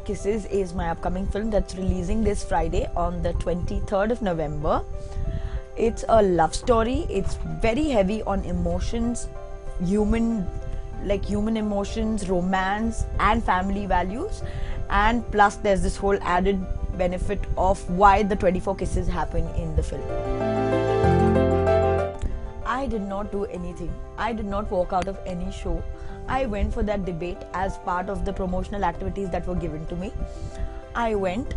Kisses is my upcoming film that's releasing this Friday on the 23rd of November. It's a love story. It's very heavy on emotions, human emotions, romance and family values, and plus there's this whole added benefit of why the 24 kisses happen in the film. I did not do anything. I did not walk out of any show. I went for that debate as part of the promotional activities that were given to me. I went.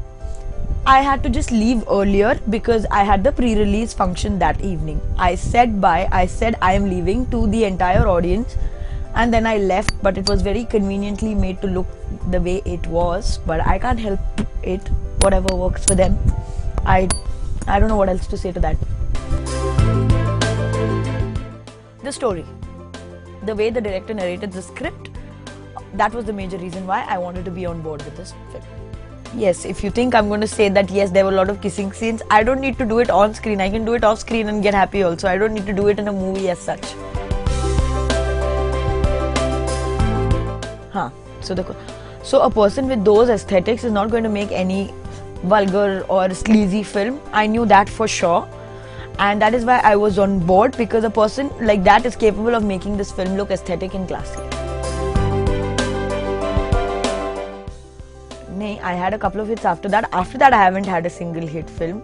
I had to just leave earlier because I had the pre-release function that evening. I said bye. I said I am leaving to the entire audience, and then I left, but it was very conveniently made to look the way it was, but I can't help it. Whatever works for them. I don't know what else to say to that. The story, the way the director narrated the script, that was the major reason why I wanted to be on board with this film. Yes, if you think I'm going to say that yes, there were a lot of kissing scenes, I don't need to do it on screen. I can do it off screen and get happy also. I don't need to do it in a movie as such. So a person with those aesthetics is not going to make any vulgar or sleazy film. I knew that for sure. And that is why I was on board, because a person like that is capable of making this film look aesthetic and classy. Nay, I had a couple of hits after that. After that, I haven't had a single hit film.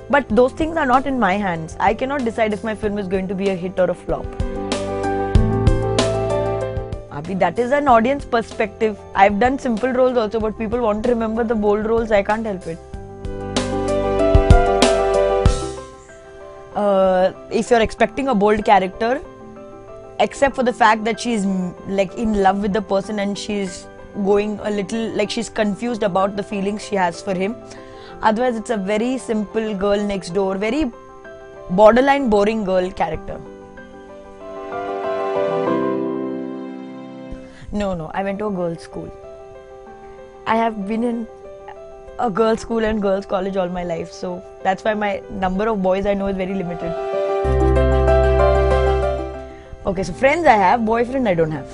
But those things are not in my hands. I cannot decide if my film is going to be a hit or a flop. That is an audience perspective. I've done simple roles also, but people want to remember the bold roles. I can't help it. If you're expecting a bold character, except for the fact that she's like in love with the person and she's going a little like she's confused about the feelings she has for him. Otherwise, it's a very simple girl next door, very borderline boring girl character. No, I went to a girls' school. I have been in a girls' school and girls' college all my life, so that's why my number of boys I know is very limited. Okay, so friends I have, boyfriend I don't have.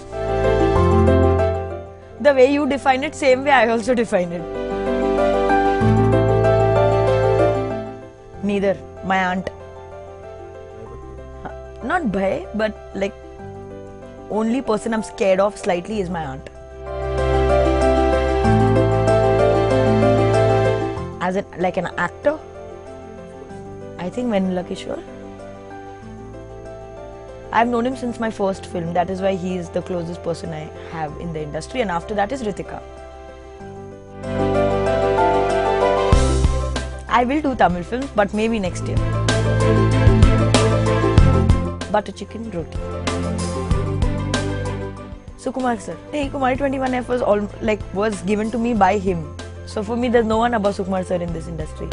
The way you define it, same way I also define it. Neither. My aunt. Not bhai, but like only person I'm scared of slightly is my aunt. As like an actor, I think Vanilla Kishore. I've known him since my first film. That is why he is the closest person I have in the industry, and after that is Ritika. I will do Tamil films, but maybe next year. Butter chicken roti. Sukumar sir. Hey, Kumari 21F was given to me by him. So for me, there's no one above Sukumar sir in this industry.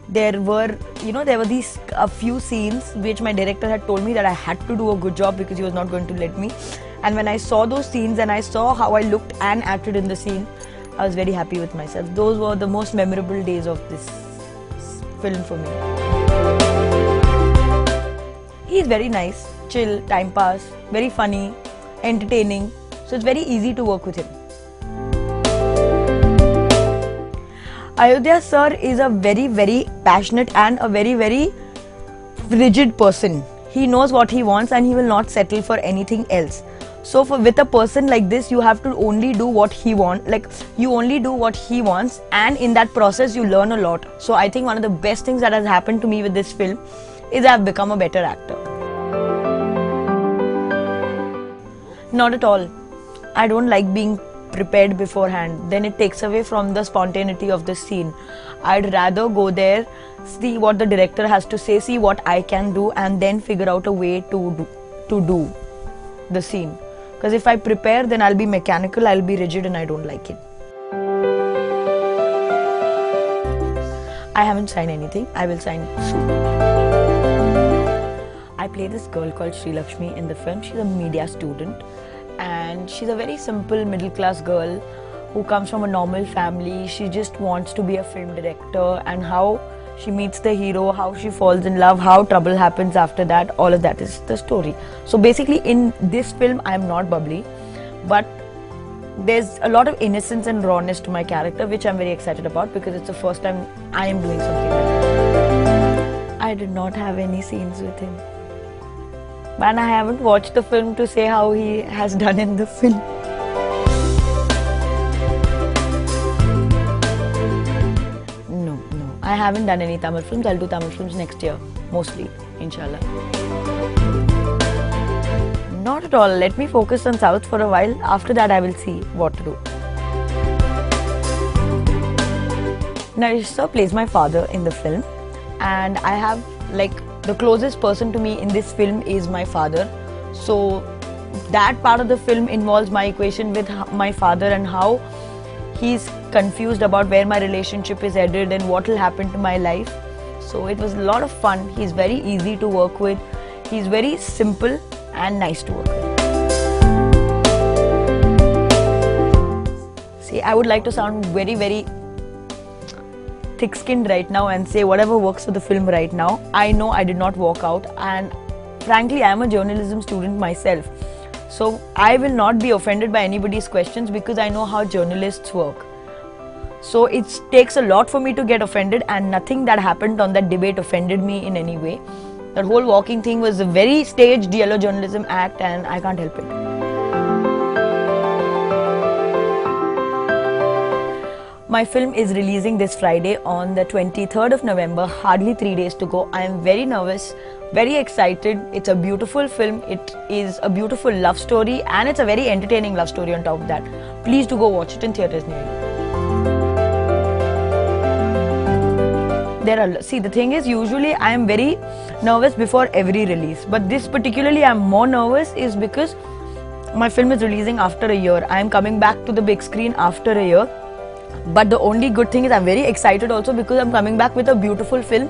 There were a few scenes which my director had told me that I had to do a good job because he was not going to let me. And when I saw those scenes and I saw how I looked and acted in the scene, I was very happy with myself. Those were the most memorable days of this film for me. He's very nice, chill, time pass, very funny, entertaining. So it's very easy to work with him. Ayodhya sir is a very, very passionate and a very, very rigid person. He knows what he wants and he will not settle for anything else. So with a person like this, you have to only do what he wants. Like you only do what he wants, and in that process you learn a lot. So I think one of the best things that has happened to me with this film is I've become a better actor. Not at all. I don't like being prepared beforehand. Then it takes away from the spontaneity of the scene. I'd rather go there, see what the director has to say, see what I can do, and then figure out a way to do the scene. Because if I prepare, then I'll be mechanical, I'll be rigid, and I don't like it. I haven't signed anything. I will sign soon. I play this girl called Sri Lakshmi in the film. She's a media student. And she's a very simple middle class girl who comes from a normal family. She just wants to be a film director, and how she meets the hero, how she falls in love, how trouble happens after that, all of that is the story. So basically in this film I am not bubbly, but there's a lot of innocence and rawness to my character, which I'm very excited about because it's the first time I am doing something like that. I did not have any scenes with him. And I haven't watched the film to say how he has done in the film. No. I haven't done any Tamil films. I'll do Tamil films next year, mostly, inshallah. Not at all. Let me focus on South for a while. After that, I will see what to do. Naresh sir plays my father in the film, and I have the closest person to me in this film is my father. So that part of the film involves my equation with my father and how he's confused about where my relationship is headed and what will happen to my life. So it was a lot of fun. He's very easy to work with. He's very simple and nice to work with. See, I would like to sound very, very thick-skinned right now and say whatever works for the film right now. I know I did not walk out, and frankly I am a journalism student myself, so I will not be offended by anybody's questions because I know how journalists work. So it takes a lot for me to get offended, and nothing that happened on that debate offended me in any way. That whole walking thing was a very staged yellow journalism act, and I can't help it. My film is releasing this Friday on the 23rd of November, hardly 3 days to go. I am very nervous, very excited. It's a beautiful film. It is a beautiful love story, and it's a very entertaining love story on top of that. Please do go watch it in theatres near you. See, the thing is, usually I am very nervous before every release, but this particularly I am more nervous is because my film is releasing after a year. I am coming back to the big screen after a year. But the only good thing is I'm very excited also because I'm coming back with a beautiful film.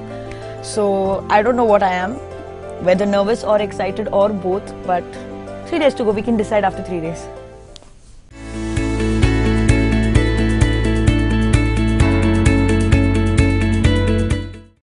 So I don't know what I am, whether nervous or excited or both, but 3 days to go. We can decide after 3 days.